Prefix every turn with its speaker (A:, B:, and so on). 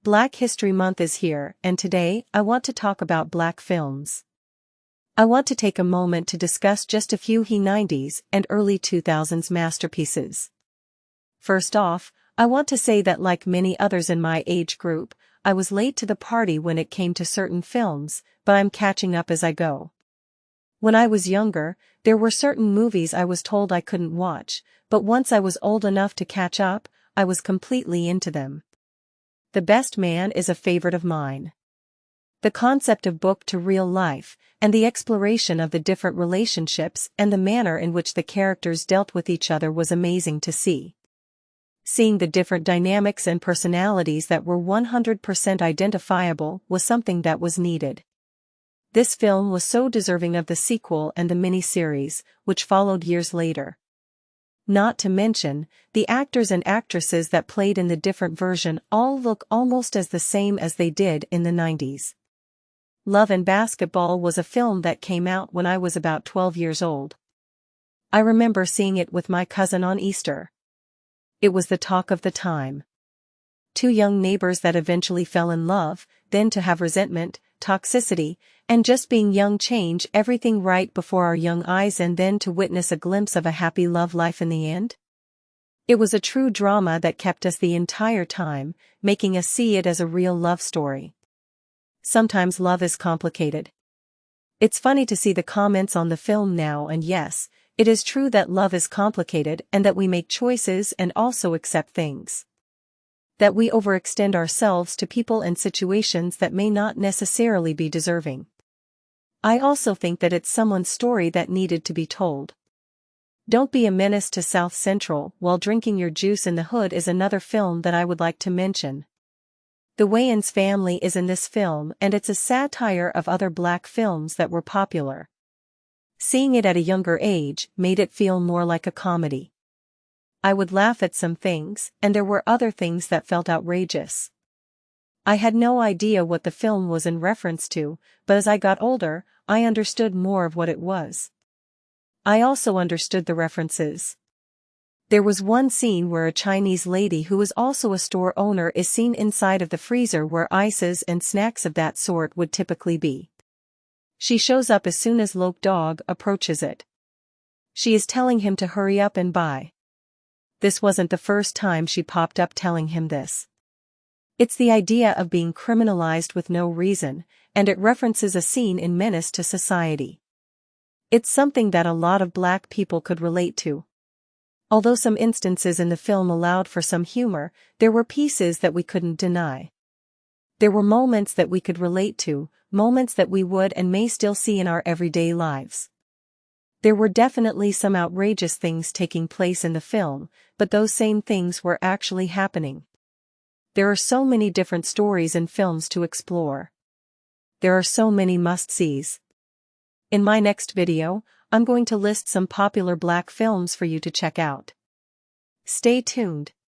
A: Black History Month is here, and today, I want to talk about black films. I want to take a moment to discuss just a few 90s and early 2000s masterpieces. First off, I want to say that like many others in my age group, I was late to the party when it came to certain films, but I'm catching up as I go. When I was younger, there were certain movies I was told I couldn't watch, but once I was old enough to catch up, I was completely into them. The Best Man is a favorite of mine. The concept of book to real life, and the exploration of the different relationships and the manner in which the characters dealt with each other was amazing to see. Seeing the different dynamics and personalities that were 100% identifiable was something that was needed. This film was so deserving of the sequel and the mini-series, which followed years later. Not to mention, the actors and actresses that played in the different version all look almost as the same as they did in the 90s. Love and Basketball was a film that came out when I was about 12 years old. I remember seeing it with my cousin on Easter. It was the talk of the time. Two young neighbors that eventually fell in love, then to have resentment, toxicity, and just being young change everything right before our young eyes and then to witness a glimpse of a happy love life in the end. It was a true drama that kept us the entire time, making us see it as a real love story. Sometimes love is complicated. It's funny to see the comments on the film now, and yes, it is true that love is complicated and that we make choices and also accept things. That we overextend ourselves to people and situations that may not necessarily be deserving. I also think that it's someone's story that needed to be told. Don't Be a Menace to South Central While Drinking Your Juice in the Hood is another film that I would like to mention. The Wayans family is in this film, and it's a satire of other black films that were popular. Seeing it at a younger age made it feel more like a comedy. I would laugh at some things, and there were other things that felt outrageous. I had no idea what the film was in reference to, but as I got older, I understood more of what it was. I also understood the references. There was one scene where a Chinese lady who is also a store owner is seen inside of the freezer where ices and snacks of that sort would typically be. She shows up as soon as Lope Dog approaches it. She is telling him to hurry up and buy. This wasn't the first time she popped up telling him this. It's the idea of being criminalized with no reason, and it references a scene in Menace to Society. It's something that a lot of black people could relate to. Although some instances in the film allowed for some humor, there were pieces that we couldn't deny. There were moments that we could relate to, moments that we would and may still see in our everyday lives. There were definitely some outrageous things taking place in the film, but those same things were actually happening. There are so many different stories and films to explore. There are so many must-sees. In my next video, I'm going to list some popular black films for you to check out. Stay tuned.